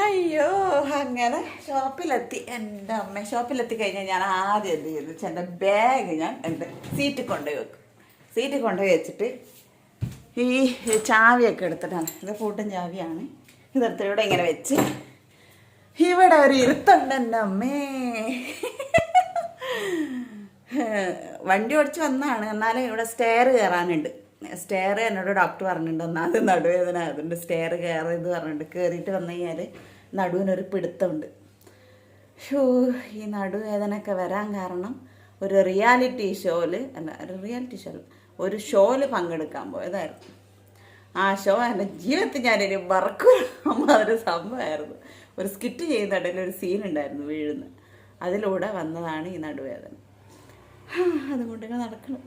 അയ്യോ, അങ്ങനെ ഷോപ്പിലെത്തി. എൻ്റെ അമ്മ ഷോപ്പിലെത്തി കഴിഞ്ഞാൽ ഞാൻ ആദ്യം എന്ത് ചെയ്തു വെച്ചാൽ എൻ്റെ ബാഗ് ഞാൻ എൻ്റെ സീറ്റിൽ കൊണ്ടുപോയി വെക്കും. സീറ്റിൽ കൊണ്ടുപോയി വെച്ചിട്ട് ഈ ചാവിയൊക്കെ എടുത്തിട്ടാണ്, ഇത് കൂട്ടൻ ചാവിയാണ്, ഇതെടുത്തിട്ട് ഇവിടെ ഇങ്ങനെ വെച്ച് ഇവിടെ ഒരു ഇരുത്തുണ്ട്. എൻ്റെ അമ്മേ, വണ്ടി ഓടിച്ച് വന്നതാണ്. എന്നാലും ഇവിടെ സ്റ്റെയർ കയറാനുണ്ട്. സ്റ്റെയർ എന്നോട് ഡോക്ടർ പറഞ്ഞിട്ടുണ്ട്, ഒന്നാമത് നടുവേദന, അതുകൊണ്ട് സ്റ്റെയർ കയറിയത് പറഞ്ഞിട്ടുണ്ട്. കയറിയിട്ട് വന്നു കഴിഞ്ഞാൽ നടുവിനൊരു പിടുത്തമുണ്ട്. ഷോ, ഈ നടുവേദനയൊക്കെ വരാൻ കാരണം ഒരു റിയാലിറ്റി ഷോയിൽ ഒരു ഷോയിൽ പങ്കെടുക്കാൻ പോയതായിരുന്നു. ആ ഷോ എൻ്റെ ജീവിതത്തിൽ ഞാനൊരു മറക്കൂല ഒരു സംഭവമായിരുന്നു. ഒരു സ്കിറ്റ് ചെയ്യുന്നിടയിൽ ഒരു സീൻ ഉണ്ടായിരുന്നു വീഴുന്ന്, അതിലൂടെ വന്നതാണ് ഈ നടുവേദന. അതുകൊണ്ട് നടക്കണം.